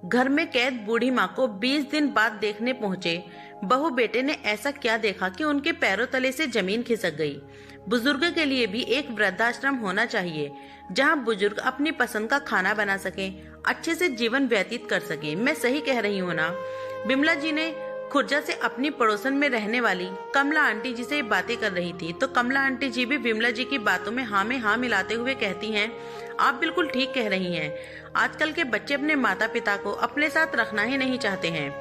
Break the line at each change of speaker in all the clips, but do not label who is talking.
घर में कैद बूढ़ी माँ को 20 दिन बाद देखने पहुंचे बहू बेटे ने ऐसा क्या देखा कि उनके पैरों तले से जमीन खिसक गई। बुजुर्ग के लिए भी एक वृद्धाश्रम होना चाहिए जहां बुजुर्ग अपनी पसंद का खाना बना सके, अच्छे से जीवन व्यतीत कर सके। मैं सही कह रही हूँ ना? बिमला जी ने खुर्जा से अपनी पड़ोसन में रहने वाली कमला आंटी जी से बातें कर रही थी तो कमला आंटी जी भी बिमला जी की बातों में हाँ मिलाते हुए कहती हैं, आप बिल्कुल ठीक कह रही हैं। आजकल के बच्चे अपने माता पिता को अपने साथ रखना ही नहीं चाहते हैं।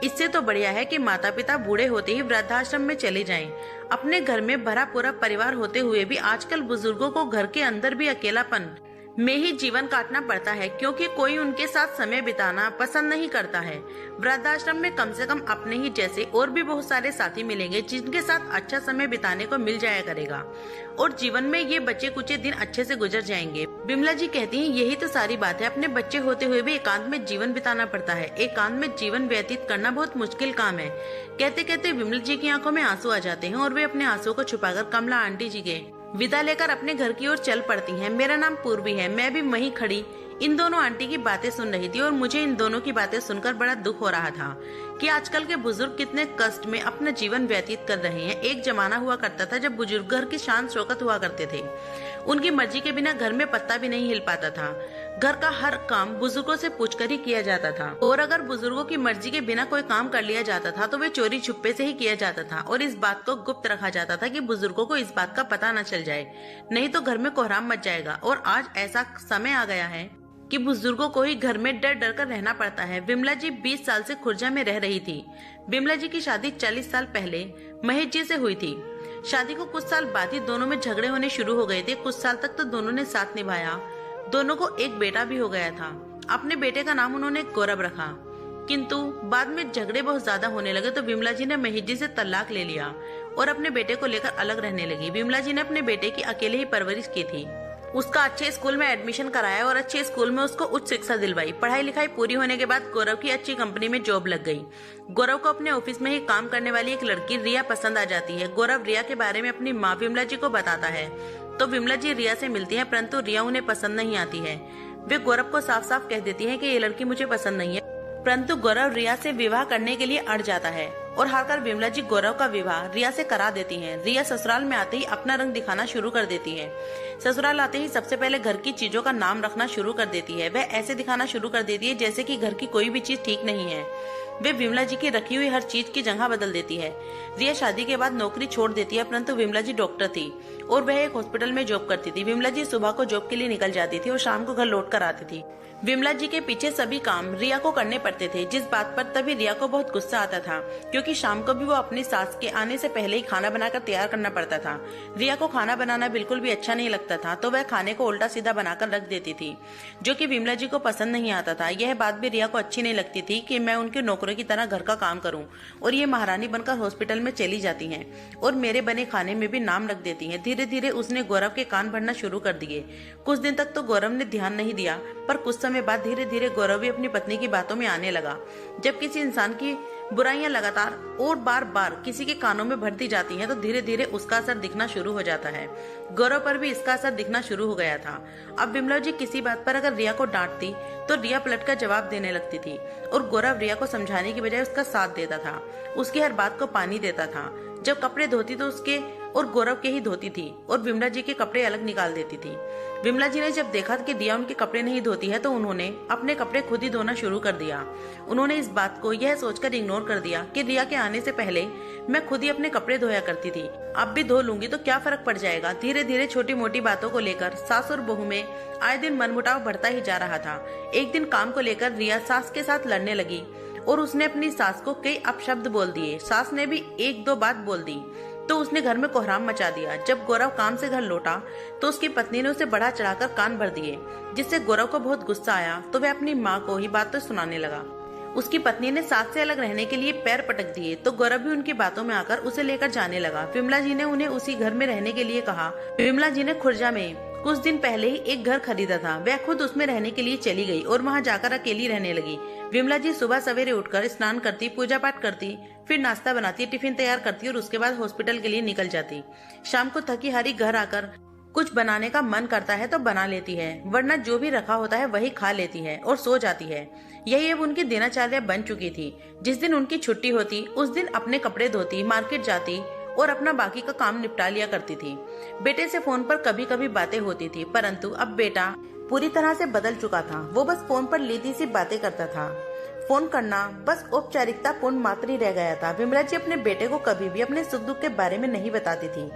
इससे तो बढ़िया है कि माता पिता बूढ़े होते ही वृद्धाश्रम में चले जाएं। अपने घर में भरा पूरा परिवार होते हुए भी आजकल बुजुर्गों को घर के अंदर भी अकेलापन में ही जीवन काटना पड़ता है, क्योंकि कोई उनके साथ समय बिताना पसंद नहीं करता है। वृद्धाश्रम में कम से कम अपने ही जैसे और भी बहुत सारे साथी मिलेंगे जिनके साथ अच्छा समय बिताने को मिल जाया करेगा और जीवन में ये बचे कुछ दिन अच्छे से गुजर जाएंगे। बिमला जी कहती हैं, यही तो सारी बात है। अपने बच्चे होते हुए भी एकांत में जीवन बिताना पड़ता है। एकांत में जीवन व्यतीत करना बहुत मुश्किल काम है। कहते कहते बिमला जी की आंखों में आंसू आ जाते हैं और वे अपने आंसुओं को छुपाकर कमला आंटी जी के विदा लेकर अपने घर की ओर चल पड़ती हैं। मेरा नाम पूर्वी है। मैं भी वहीं खड़ी इन दोनों आंटी की बातें सुन रही थी और मुझे इन दोनों की बातें सुनकर बड़ा दुख हो रहा था कि आजकल के बुजुर्ग कितने कष्ट में अपना जीवन व्यतीत कर रहे हैं। एक जमाना हुआ करता था जब बुजुर्ग घर की शान शौकत हुआ करते थे। उनकी मर्जी के बिना घर में पत्ता भी नहीं हिल पाता था। घर का हर काम बुजुर्गों से पूछकर ही किया जाता था और अगर बुजुर्गों की मर्जी के बिना कोई काम कर लिया जाता था तो वे चोरी छुपे से ही किया जाता था और इस बात को गुप्त रखा जाता था कि बुजुर्गों को इस बात का पता न चल जाए, नहीं तो घर में कोहराम मच जाएगा। और आज ऐसा समय आ गया है कि बुजुर्गों को ही घर में डर डर कर रहना पड़ता है। बिमला जी 20 साल से खुर्जा में रह रही थी। बिमला जी की शादी 40 साल पहले महेश जी से हुई थी। शादी को कुछ साल बाद ही दोनों में झगड़े होने शुरू हो गए थे। कुछ साल तक तो दोनों ने साथ निभाया। दोनों को एक बेटा भी हो गया था। अपने बेटे का नाम उन्होंने गौरव रखा, किंतु बाद में झगड़े बहुत ज्यादा होने लगे तो बिमला जी ने महेश जी से तलाक ले लिया और अपने बेटे को लेकर अलग रहने लगी। बिमला जी ने अपने बेटे की अकेले ही परवरिश की थी। उसका अच्छे स्कूल में एडमिशन कराया और अच्छे स्कूल में उसको उच्च शिक्षा दिलवाई। पढ़ाई लिखाई पूरी होने के बाद गौरव की अच्छी कंपनी में जॉब लग गई। गौरव को अपने ऑफिस में ही काम करने वाली एक लड़की रिया पसंद आ जाती है। गौरव रिया के बारे में अपनी माँ विमला जी को बताता है तो विमला जी रिया से मिलती है, परंतु रिया उन्हें पसंद नहीं आती है। वे गौरव को साफ साफ कह देती है कि ये लड़की मुझे पसंद नहीं है, परंतु गौरव रिया से विवाह करने के लिए अड़ जाता है और हारकर विमला जी गौरव का विवाह रिया से करा देती हैं। रिया ससुराल में आते ही अपना रंग दिखाना शुरू कर देती है। ससुराल आते ही सबसे पहले घर की चीजों का नाम रखना शुरू कर देती है। वह ऐसे दिखाना शुरू कर देती है जैसे कि घर की कोई भी चीज ठीक नहीं है। वे विमला जी की रखी हुई हर चीज की जगह बदल देती है। रिया शादी के बाद नौकरी छोड़ देती है, परंतु विमला जी डॉक्टर थी और वह एक हॉस्पिटल में जॉब करती थी। विमला जी सुबह को जॉब के लिए निकल जाती थी और शाम को घर लौट कर आती थी। विमला जी के पीछे सभी काम रिया को करने पड़ते थे, जिस बात पर तभी रिया को बहुत गुस्सा आता था, क्योंकि शाम को भी वो अपनी सास के आने से पहले ही खाना बनाकर तैयार करना पड़ता था। रिया को खाना बनाना बिल्कुल भी अच्छा नहीं लगता था, तो वह खाने को उल्टा सीधा बनाकर रख देती थी, जो कि विमला जी को पसंद नहीं आता था। यह बात भी रिया को अच्छी नहीं लगती थी कि मैं उनके नौकरों की तरह घर का काम करूं और ये महारानी बनकर हॉस्पिटल में चली जाती हैं और मेरे बने खाने में भी नाम रख देती हैं। धीरे धीरे उसने गौरव के कान भरना शुरू कर दिए। कुछ दिन तक तो गौरव ने ध्यान नहीं दिया, पर कुछ समय बाद धीरे धीरे गौरव भी अपनी पत्नी की बातों में आने लगा। जब किसी इंसान की बुराइयां लगातार और बार बार किसी के कानों में भरती जाती हैं, तो धीरे धीरे उसका असर दिखना शुरू हो जाता है। गौरव पर भी इसका असर दिखना शुरू हो गया था। अब बिमला जी किसी बात पर अगर रिया को डांटती तो रिया पलटकर जवाब देने लगती थी और गौरव रिया को समझाने की बजाय उसका साथ देता था, उसकी हर बात को पानी देता था। जब कपड़े धोती तो उसके और गौरव के ही धोती थी और विमला जी के कपड़े अलग निकाल देती थी। विमला जी ने जब देखा कि रिया उनके कपड़े नहीं धोती है तो उन्होंने अपने कपड़े खुद ही धोना शुरू कर दिया। उन्होंने इस बात को यह सोचकर इग्नोर कर दिया कि रिया के आने से पहले मैं खुद ही अपने कपड़े धोया करती थी, अब भी धो लूंगी तो क्या फर्क पड़ जाएगा। धीरे धीरे छोटी मोटी बातों को लेकर सास और बहू में आए दिन मनमुटाव बढ़ता ही जा रहा था। एक दिन काम को लेकर रिया सास के साथ लड़ने लगी और उसने अपनी सास को कई अपशब्द बोल दिए। सास ने भी एक दो बात बोल दी तो उसने घर में कोहराम मचा दिया। जब गौरव काम से घर लौटा तो उसकी पत्नी ने उसे बढ़ा चढ़ाकर कान भर दिए, जिससे गौरव को बहुत गुस्सा आया तो वह अपनी माँ को ही बातें सुनाने लगा। उसकी पत्नी ने सास से अलग रहने के लिए पैर पटक दिए तो गौरव भी उनकी बातों में आकर उसे लेकर जाने लगा। विमला जी ने उन्हें उसी घर में रहने के लिए कहा। विमला जी ने खुर्जा में कुछ दिन पहले ही एक घर खरीदा था। वह खुद उसमें रहने के लिए चली गई और वहां जाकर अकेली रहने लगी। विमला जी सुबह सवेरे उठकर स्नान करती, पूजा पाठ करती, फिर नाश्ता बनाती, टिफिन तैयार करती और उसके बाद हॉस्पिटल के लिए निकल जाती। शाम को थकी हारी घर आकर कुछ बनाने का मन करता है तो बना लेती है, वरना जो भी रखा होता है वही खा लेती है और सो जाती है। यही अब उनकी दिनचर्या बन चुकी थी। जिस दिन उनकी छुट्टी होती उस दिन अपने कपड़े धोती, मार्केट जाती और अपना बाकी का काम निपटा लिया करती थी। बेटे से फोन पर कभी कभी बातें होती थी, परंतु अब बेटा पूरी तरह से बदल चुका था। वो बस फोन पर लीधी सी बातें करता था। फोन करना बस औपचारिकता पूर्ण मात्र ही रह गया था। विमला जी अपने बेटे को कभी भी अपने सुख दुख के बारे में नहीं बताती थी।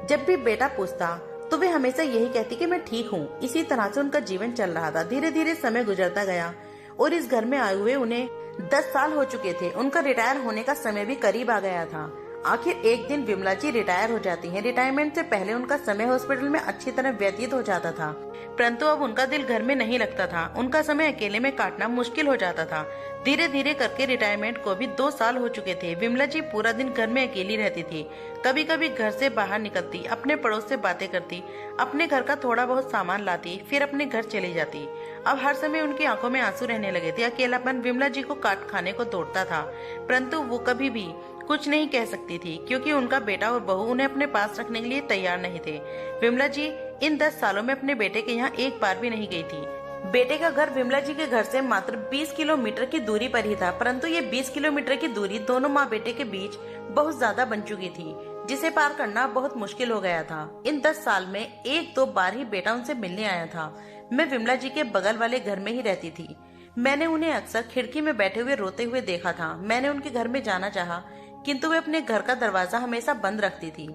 जब भी बेटा पूछता तो वे हमेशा यही कहती कि मैं ठीक हूँ। इसी तरह से उनका जीवन चल रहा था। धीरे धीरे समय गुजरता गया और इस घर में आए हुए उन्हें 10 साल हो चुके थे। उनका रिटायर होने का समय भी करीब आ गया था। आखिर एक दिन विमला जी रिटायर हो जाती हैं। रिटायरमेंट से पहले उनका समय हॉस्पिटल में अच्छी तरह व्यतीत हो जाता था, परंतु अब उनका दिल घर में नहीं लगता था। उनका समय अकेले में काटना मुश्किल हो जाता था। धीरे धीरे करके रिटायरमेंट को भी 2 साल हो चुके थे। विमला जी पूरा दिन घर में अकेली रहती थी। कभी कभी घर से बाहर निकलती, अपने पड़ोस से बातें करती, अपने घर का थोड़ा बहुत सामान लाती, फिर अपने घर चली जाती। अब हर समय उनकी आंखों में आंसू रहने लगे थे। अकेलापन विमला जी को काट खाने को दौड़ता था, परंतु वो कभी भी कुछ नहीं कह सकती थी, क्योंकि उनका बेटा और बहू उन्हें अपने पास रखने के लिए तैयार नहीं थे। विमला जी इन 10 सालों में अपने बेटे के यहाँ एक बार भी नहीं गई थी। बेटे का घर विमला जी के घर से मात्र 20 किलोमीटर की दूरी पर ही था, परंतु ये 20 किलोमीटर की दूरी दोनों माँ बेटे के बीच बहुत ज्यादा बन चुकी थी, जिसे पार करना बहुत मुश्किल हो गया था। इन 10 साल में 1-2 बार ही बेटा उनसे मिलने आया था। मैं विमला जी के बगल वाले घर में ही रहती थी। मैंने उन्हें अक्सर खिड़की में बैठे हुए रोते हुए देखा था। मैंने उनके घर में जाना चाहा, किंतु वे अपने घर का दरवाजा हमेशा बंद रखती थी।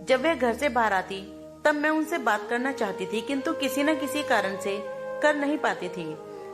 जब वह घर से बाहर आती तब मैं उनसे बात करना चाहती थी, किंतु किसी न किसी कारण से कर नहीं पाती थी।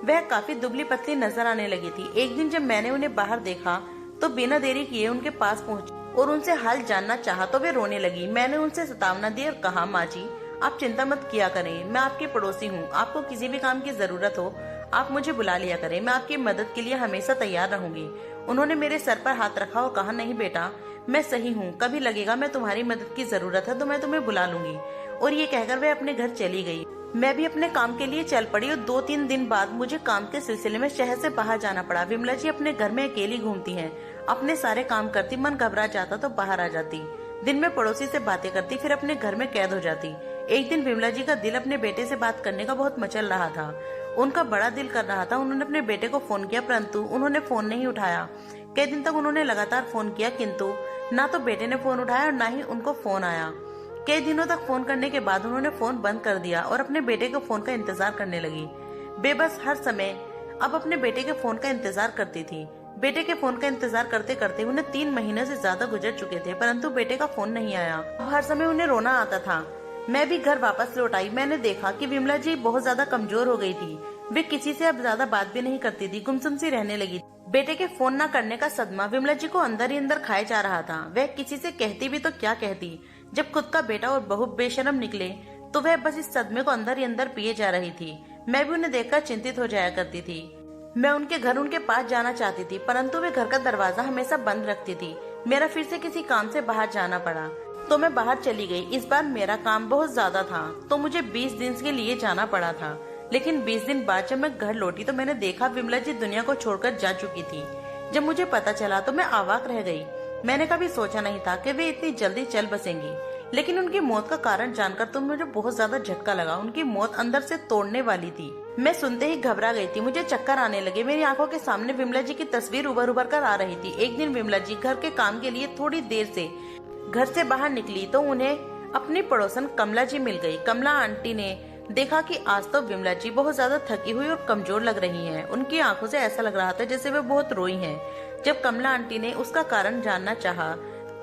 वह काफी दुबली पतली नजर आने लगी थी। एक दिन जब मैंने उन्हें बाहर देखा तो बिना देरी किए उनके पास पहुंची और उनसे हाल जानना चाहा तो वे रोने लगी। मैंने उनसे सतावना दी और कहा, माँ जी आप चिंता मत किया करें, मैं आपकी पड़ोसी हूँ। आपको किसी भी काम की जरूरत हो आप मुझे बुला लिया करें, मैं आपकी मदद के लिए हमेशा तैयार रहूंगी। उन्होंने मेरे सर पर हाथ रखा और कहा, नहीं बेटा मैं सही हूँ, कभी लगेगा मैं तुम्हारी मदद की जरूरत है तो मैं तुम्हें बुला लूंगी। और ये कहकर वह अपने घर चली गई। मैं भी अपने काम के लिए चल पड़ी और 2-3 दिन बाद मुझे काम के सिलसिले में शहर से बाहर जाना पड़ा। विमला जी अपने घर में अकेली घूमती हैं, अपने सारे काम करती, मन घबरा जाता तो बाहर आ जाती, दिन में पड़ोसी से बातें करती, फिर अपने घर में कैद हो जाती। एक दिन विमला जी का दिल अपने बेटे से बात करने का बहुत मचल रहा था। उनका बड़ा दिल कर रहा था। उन्होंने अपने बेटे को फोन किया, परंतु उन्होंने फोन नहीं उठाया। कई दिन तक उन्होंने लगातार फोन किया, किंतु ना तो बेटे ने फोन उठाया और ना ही उनको फोन आया। कई दिनों तक फोन करने के बाद उन्होंने फोन बंद कर दिया और अपने बेटे के फोन का इंतजार करने लगी। बेबस हर समय अब अपने बेटे के फोन का इंतजार करती थी। बेटे के फोन का इंतजार करते करते उन्हें 3 महीने से ज्यादा गुजर चुके थे, परंतु बेटे का फोन नहीं आया। अब हर समय उन्हें रोना आता था। मैं भी घर वापस लौट आई। मैंने देखा कि विमला जी बहुत ज्यादा कमजोर हो गई थी। वे किसी से अब ज्यादा बात भी नहीं करती थी, गुमसुम सी रहने लगी। बेटे के फोन न करने का सदमा विमला जी को अंदर ही अंदर खाए जा रहा था। वह किसी से कहती भी तो क्या कहती। जब खुद का बेटा और बहू बेशर्म निकले तो वह बस इस सदमे को अंदर ही अंदर पिए जा रही थी। मैं भी उन्हें देखकर चिंतित हो जाया करती थी। मैं उनके घर उनके पास जाना चाहती थी, परंतु वे घर का दरवाजा हमेशा बंद रखती थी। मेरा फिर से किसी काम से बाहर जाना पड़ा तो मैं बाहर चली गई। इस बार मेरा काम बहुत ज्यादा था तो मुझे 20 दिन के लिए जाना पड़ा था। लेकिन 20 दिन बाद जब मैं घर लौटी तो मैंने देखा विमला जी दुनिया को छोड़कर जा चुकी थी। जब मुझे पता चला तो मैं अवाक रह गई। मैंने कभी सोचा नहीं था कि वे इतनी जल्दी चल बसेंगी, लेकिन उनकी मौत का कारण जानकर तो मुझे बहुत ज्यादा झटका लगा। उनकी मौत अंदर से तोड़ने वाली थी। मैं सुनते ही घबरा गई थी, मुझे चक्कर आने लगे। मेरी आंखों के सामने विमला जी की तस्वीर उभर उभर कर आ रही थी। एक दिन विमला जी घर के काम के लिए थोड़ी देर से घर से बाहर निकली तो उन्हें अपनी पड़ोसन कमला जी मिल गई। कमला आंटी ने देखा कि आज तो विमला जी बहुत ज्यादा थकी हुई और कमजोर लग रही हैं। उनकी आंखों से ऐसा लग रहा था जैसे वे बहुत रोई हैं। जब कमला आंटी ने उसका कारण जानना चाहा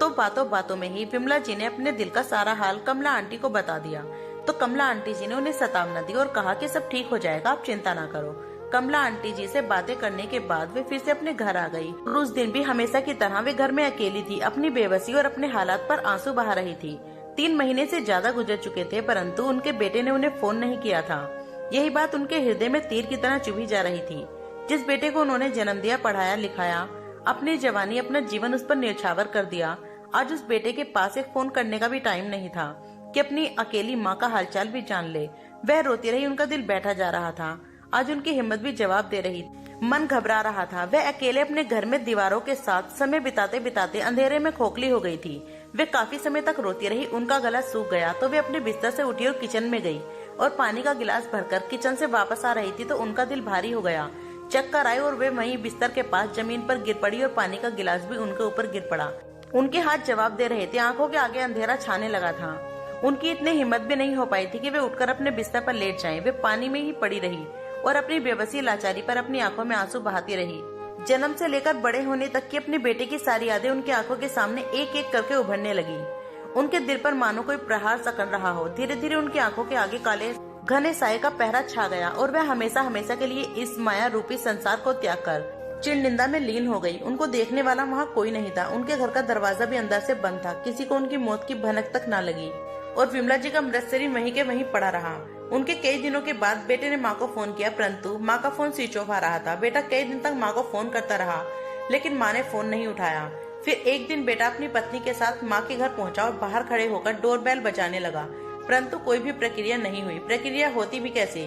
तो बातों बातों में ही विमला जी ने अपने दिल का सारा हाल कमला आंटी को बता दिया। तो कमला आंटी जी ने उन्हें सतावना दी और कहा कि सब ठीक हो जाएगा, आप चिंता ना करो। कमला आंटी जी से बातें करने के बाद वे फिर से अपने घर आ गई। और उस दिन भी हमेशा की तरह वे घर में अकेली थी। अपनी बेबसी और अपने हालात पर आंसू बहा रही थी। 3 महीने से ज्यादा गुजर चुके थे, परंतु उनके बेटे ने उन्हें फोन नहीं किया था। यही बात उनके हृदय में तीर की तरह चुभी जा रही थी। जिस बेटे को उन्होंने जन्म दिया, पढ़ाया, लिखाया, अपनी जवानी, अपना जीवन उस पर न्यौछावर कर दिया, आज उस बेटे के पास एक फोन करने का भी टाइम नहीं था कि अपनी अकेली माँ का हालचाल भी जान ले। वह रोती रही, उनका दिल बैठा जा रहा था। आज उनकी हिम्मत भी जवाब दे रही, मन घबरा रहा था। वह अकेले अपने घर में दीवारों के साथ समय बिताते बिताते अंधेरे में खोखली हो गई थी। वे काफी समय तक रोती रही। उनका गला सूख गया तो वे अपने बिस्तर से उठी और किचन में गई और पानी का गिलास भरकर किचन से वापस आ रही थी तो उनका दिल भारी हो गया। चक्कर आए और वे वहीं बिस्तर के पास जमीन पर गिर पड़ी और पानी का गिलास भी उनके ऊपर गिर पड़ा। उनके हाथ जवाब दे रहे थे, आंखों के आगे अंधेरा छाने लगा था। उनकी इतनी हिम्मत भी नहीं हो पाई थी कि वे उठकर अपने बिस्तर पर लेट जाएं। वे पानी में ही पड़ी रही और अपनी बेबसी लाचारी पर अपनी आंखों में आंसू बहाती रही। जन्म से लेकर बड़े होने तक की अपने बेटे की सारी यादें उनकी आंखों के सामने एक एक करके उभरने लगी। उनके दिल पर मानो कोई प्रहार सा कर रहा हो। धीरे धीरे उनकी आंखों के आगे काले घने साये का पहरा छा गया और वह हमेशा हमेशा के लिए इस माया रूपी संसार को त्याग कर चिड़निंदा में लीन हो गई। उनको देखने वाला वहाँ कोई नहीं था। उनके घर का दरवाजा भी अंदर से बंद था। किसी को उनकी मौत की भनक तक न लगी और विमला जी का मृत शरीर वहीं के वहीं पड़ा रहा। उनके कई दिनों के बाद बेटे ने माँ को फोन किया, परंतु माँ का फोन स्विच ऑफ आ रहा था। बेटा कई दिन तक माँ को फोन करता रहा लेकिन माँ ने फोन नहीं उठाया। फिर एक दिन बेटा अपनी पत्नी के साथ माँ के घर पहुंचा और बाहर खड़े होकर डोरबेल बजाने लगा, परंतु कोई भी प्रक्रिया नहीं हुई। प्रक्रिया होती भी कैसे?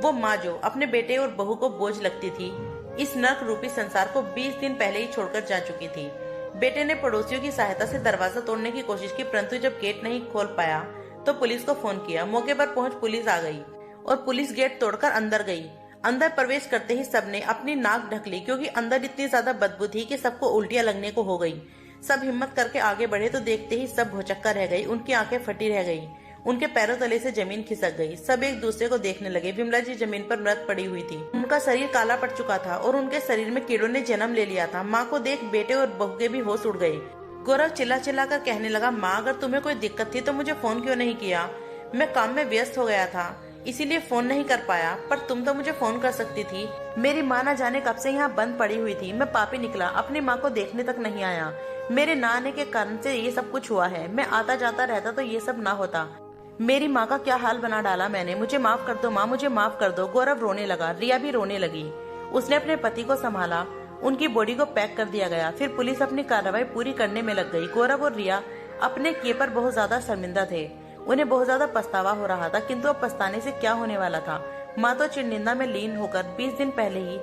वो माँ जो अपने बेटे और बहू को बोझ लगती थी, इस नर्क रूपी संसार को 20 दिन पहले ही छोड़कर जा चुकी थी। बेटे ने पड़ोसियों की सहायता से दरवाजा तोड़ने की कोशिश की, परंतु जब गेट नहीं खोल पाया तो पुलिस को फोन किया। मौके पर पहुंच पुलिस आ गई और पुलिस गेट तोड़कर अंदर गई। अंदर प्रवेश करते ही सबने अपनी नाक ढक ली क्योंकि अंदर इतनी ज्यादा बदबू थी कि सबको उल्टियां लगने को हो गई। सब हिम्मत करके आगे बढ़े तो देखते ही सब भौचक्का रह गई। उनकी आंखें फटी रह गई, उनके पैरों तले से जमीन खिसक गई। सब एक दूसरे को देखने लगे। विमला जी जमीन पर मृत पड़ी हुई थी। उनका शरीर काला पड़ चुका था और उनके शरीर में कीड़ों ने जन्म ले लिया था। माँ को देख बेटे और बहू के भी होश उड़ गए। गौरव चिल्ला चिल्ला कर कहने लगा, माँ अगर तुम्हें कोई दिक्कत थी तो मुझे फोन क्यों नहीं किया? मैं काम में व्यस्त हो गया था इसीलिए फोन नहीं कर पाया, पर तुम तो मुझे फोन कर सकती थी। मेरी माँ न जाने कब से यहाँ बंद पड़ी हुई थी। मैं पापी निकला, अपनी माँ को देखने तक नहीं आया। मेरे ना आने के कारण से ये सब कुछ हुआ है। मैं आता जाता रहता तो ये सब ना होता। मेरी माँ का क्या हाल बना डाला मैंने। मुझे माफ कर दो माँ, मुझे माफ कर दो। गौरव रोने लगा, रिया भी रोने लगी। उसने अपने पति को संभाला, उनकी बॉडी को पैक कर दिया गया। फिर पुलिस अपनी कार्रवाई पूरी करने में लग गई। गौरव और रिया अपने किए पर बहुत ज्यादा शर्मिंदा थे। उन्हें बहुत ज्यादा पछतावा हो रहा था, किंतु अब पछताने से क्या होने वाला था। माँ तो चिड़निंदा में लीन होकर 20 दिन पहले ही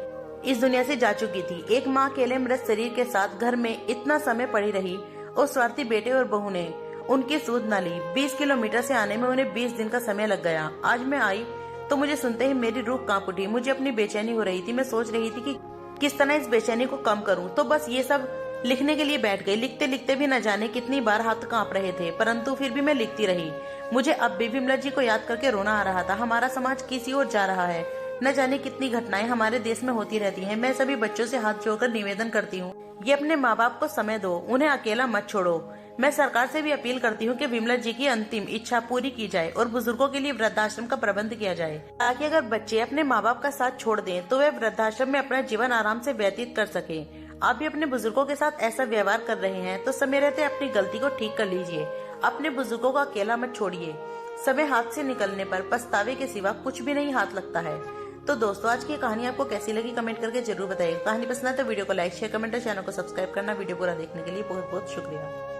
इस दुनिया से जा चुकी थी। एक माँ अकेले मृत शरीर के साथ घर में इतना समय पड़ी रही और स्वार्थी बेटे और बहू ने उनकी सूध न ली। 20 किलोमीटर से आने में उन्हें 20 दिन का समय लग गया। आज मैं आई तो मुझे सुनते ही मेरी रूह कांप उठी। मुझे अपनी बेचैनी हो रही थी। मैं सोच रही थी कि किस तरह इस बेचैनी को कम करूं, तो बस ये सब लिखने के लिए बैठ गई। लिखते लिखते भी न जाने कितनी बार हाथ कांप रहे थे, परंतु फिर भी मैं लिखती रही। मुझे अब भी विमला जी को याद करके रोना आ रहा था। हमारा समाज किसी ओर जा रहा है। न जाने कितनी घटनाएं हमारे देश में होती रहती हैं। मैं सभी बच्चों से हाथ जोड़कर निवेदन करती हूँ, ये अपने माँ बाप को समय दो, उन्हें अकेला मत छोड़ो। मैं सरकार से भी अपील करती हूँ कि विमला जी की अंतिम इच्छा पूरी की जाए और बुजुर्गों के लिए वृद्धाश्रम का प्रबंध किया जाए, ताकि अगर बच्चे अपने माँ बाप का साथ छोड़ दें तो वे वृद्धाश्रम में अपना जीवन आराम से व्यतीत कर सके। आप भी अपने बुजुर्गों के साथ ऐसा व्यवहार कर रहे हैं तो समय रहते अपनी गलती को ठीक कर लीजिए। अपने बुजुर्गों को अकेला मत छोड़िए। समय हाथ से निकलने पर पछतावे के सिवा कुछ भी नहीं हाथ लगता है। तो दोस्तों, आज की कहानी आपको कैसी लगी कमेंट करके जरूर बताइए। कहानी पसंद है तो वीडियो को लाइक शेयर कमेंट और चैनल को सब्सक्राइब करना। वीडियो पूरा देखने के लिए बहुत बहुत शुक्रिया।